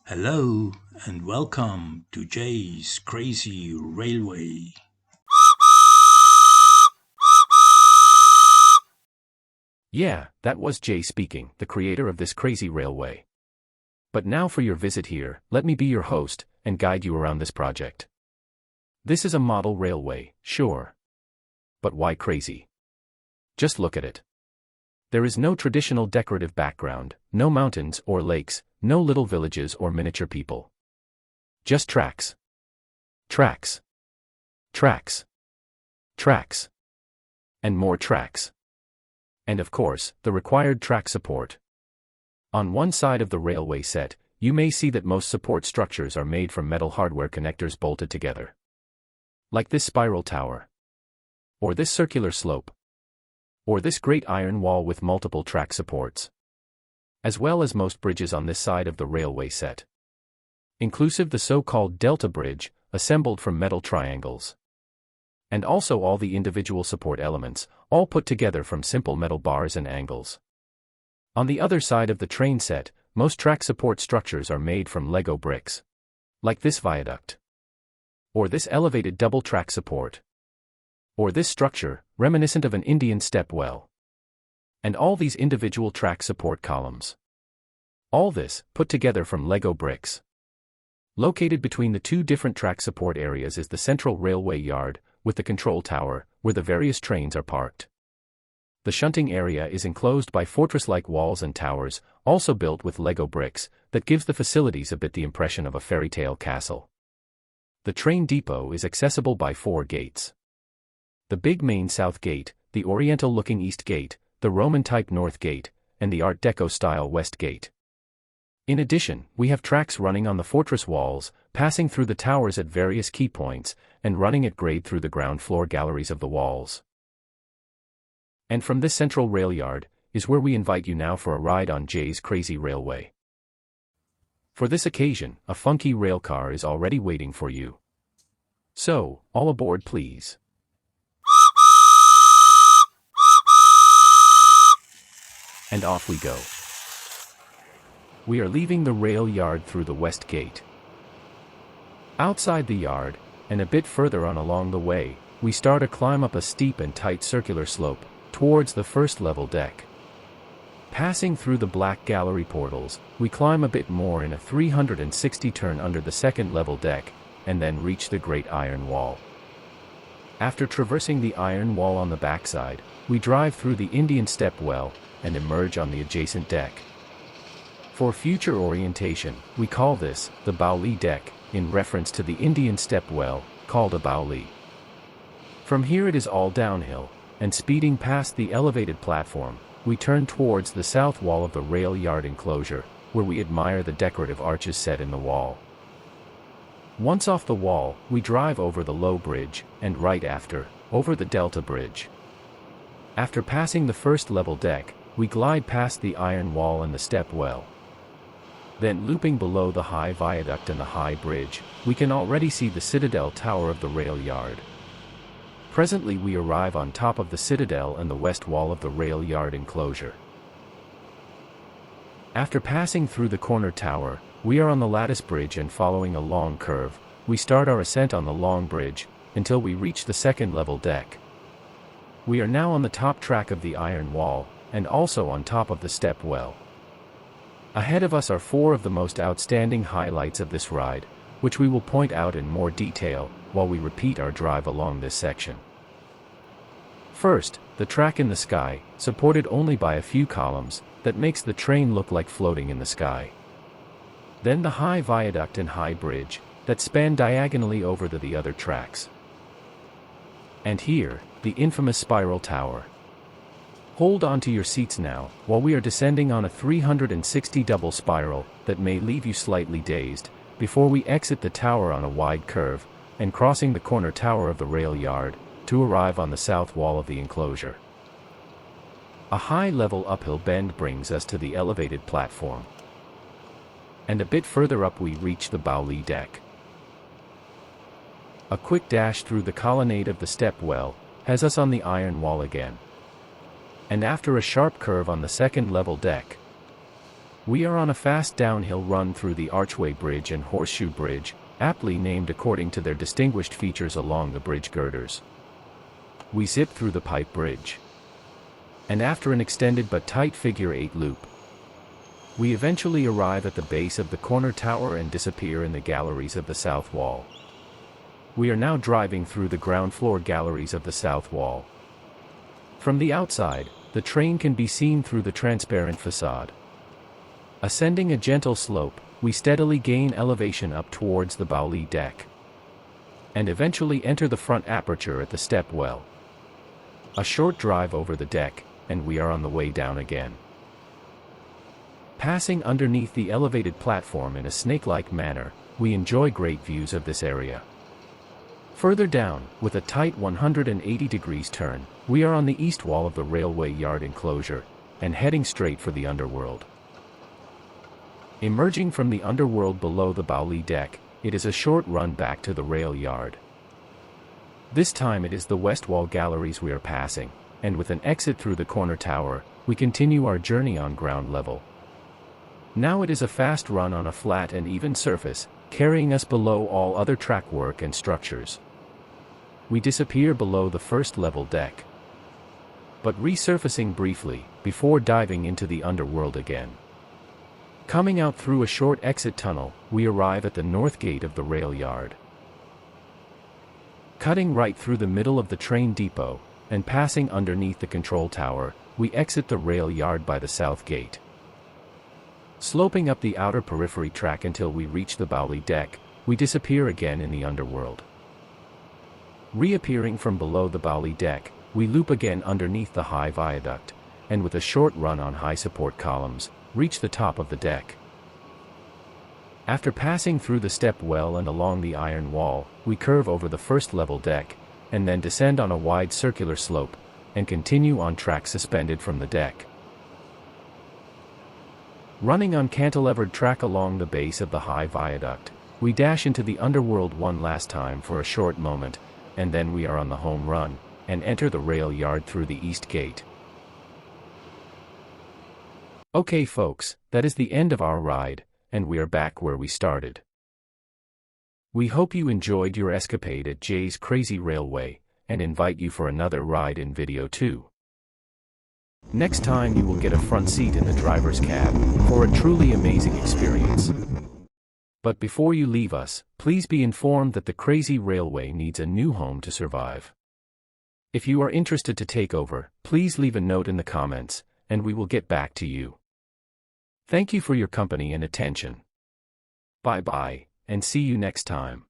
Hello and welcome to Jay's Crazy Railway. Yeah, that was Jay speaking, the creator of this crazy railway. But now for your visit here, let me be your host and guide you around this project. This is a model railway, sure. But why crazy? Just look at it. There is no traditional decorative background, no mountains or lakes, no little villages or miniature people. Just tracks. Tracks. Tracks. Tracks. And more tracks. And of course, the required track support. On one side of the railway set, you may see that most support structures are made from metal hardware connectors bolted together. Like this spiral tower. Or this circular slope. Or this great iron wall with multiple track supports. As well as most bridges on this side of the railway set. Inclusive the so-called delta bridge, assembled from metal triangles. And also all the individual support elements, all put together from simple metal bars and angles. On the other side of the train set, most track support structures are made from Lego bricks. Like this viaduct. Or this elevated double track support. Or this structure, reminiscent of an Indian step well. And all these individual track support columns. All this, put together from Lego bricks. Located between the two different track support areas is the central railway yard, with the control tower, where the various trains are parked. The shunting area is enclosed by fortress-like walls and towers, also built with Lego bricks, that gives the facilities a bit the impression of a fairy tale castle. The train depot is accessible by 4 gates. The big main south gate, the oriental-looking east gate, the Roman-type north gate, and the Art Deco-style west gate. In addition, we have tracks running on the fortress walls, passing through the towers at various key points, and running at grade through the ground floor galleries of the walls. And from this central rail yard, is where we invite you now for a ride on Jay's Crazy Railway. For this occasion, a funky rail car is already waiting for you. So, all aboard please. And off we go. We are leaving the rail yard through the west gate. Outside the yard, and a bit further on along the way, we start a climb up a steep and tight circular slope, towards the first level deck. Passing through the black gallery portals, we climb a bit more in a 360 turn under the second level deck, and then reach the Great Iron Wall. After traversing the iron wall on the backside, we drive through the Indian step well, and emerge on the adjacent deck. For future orientation, we call this the Bauli deck, in reference to the Indian step well, called a Bauli. From here it is all downhill, and speeding past the elevated platform, we turn towards the south wall of the rail yard enclosure, where we admire the decorative arches set in the wall. Once off the wall, we drive over the low bridge, and right after, over the delta bridge. After passing the first level deck, we glide past the iron wall and the step well. Then looping below the high viaduct and the high bridge, we can already see the citadel tower of the rail yard. Presently we arrive on top of the citadel and the west wall of the rail yard enclosure. After passing through the corner tower, we are on the lattice bridge and following a long curve, we start our ascent on the long bridge, until we reach the second level deck. We are now on the top track of the iron wall, and also on top of the step well. Ahead of us are 4 of the most outstanding highlights of this ride, which we will point out in more detail, while we repeat our drive along this section. First, the track in the sky, supported only by a few columns, that makes the train look like floating in the sky. Then the high viaduct and high bridge, that span diagonally over the other tracks. And here, the infamous spiral tower. Hold on to your seats now, while we are descending on a 360 double spiral, that may leave you slightly dazed, before we exit the tower on a wide curve, and crossing the corner tower of the rail yard, to arrive on the south wall of the enclosure. A high-level uphill bend brings us to the elevated platform. And a bit further up we reach the Bauli deck. A quick dash through the colonnade of the step well, has us on the iron wall again. And after a sharp curve on the second level deck, We are on a fast downhill run through the Archway Bridge and Horseshoe Bridge, aptly named according to their distinguished features along the bridge girders. We zip through the pipe bridge. And after an extended but tight figure-8 loop, we eventually arrive at the base of the corner tower and disappear in the galleries of the south wall. We are now driving through the ground floor galleries of the south wall. From the outside, the train can be seen through the transparent facade. Ascending a gentle slope, we steadily gain elevation up towards the bow lee deck, and eventually enter the front aperture at the step well. A short drive over the deck, and we are on the way down again. Passing underneath the elevated platform in a snake-like manner, we enjoy great views of this area. Further down, with a tight 180 degrees turn, we are on the east wall of the railway yard enclosure, and heading straight for the underworld. Emerging from the underworld below the bow lee deck, it is a short run back to the rail yard. This time it is the west wall galleries we are passing, and with an exit through the corner tower, we continue our journey on ground level. Now it is a fast run on a flat and even surface, carrying us below all other track work and structures. We disappear below the first level deck, but resurfacing briefly, before diving into the underworld again. Coming out through a short exit tunnel, we arrive at the north gate of the rail yard. Cutting right through the middle of the train depot, and passing underneath the control tower, we exit the rail yard by the south gate. Sloping up the outer periphery track until we reach the bow lee deck, we disappear again in the underworld. Reappearing from below the bow lee deck, we loop again underneath the high viaduct, and with a short run on high support columns, reach the top of the deck. After passing through the step well and along the iron wall, we curve over the first level deck, and then descend on a wide circular slope, and continue on track suspended from the deck. Running on cantilevered track along the base of the high viaduct, we dash into the underworld one last time for a short moment, and then we are on the home run, and enter the rail yard through the east gate. Okay folks, that is the end of our ride, and we are back where we started. We hope you enjoyed your escapade at Jay's Crazy Railway, and invite you for another ride in video 2. Next time you will get a front seat in the driver's cab, for a truly amazing experience. But before you leave us, please be informed that the Crazy Railway needs a new home to survive. If you are interested to take over, please leave a note in the comments, and we will get back to you. Thank you for your company and attention. Bye-bye, and see you next time.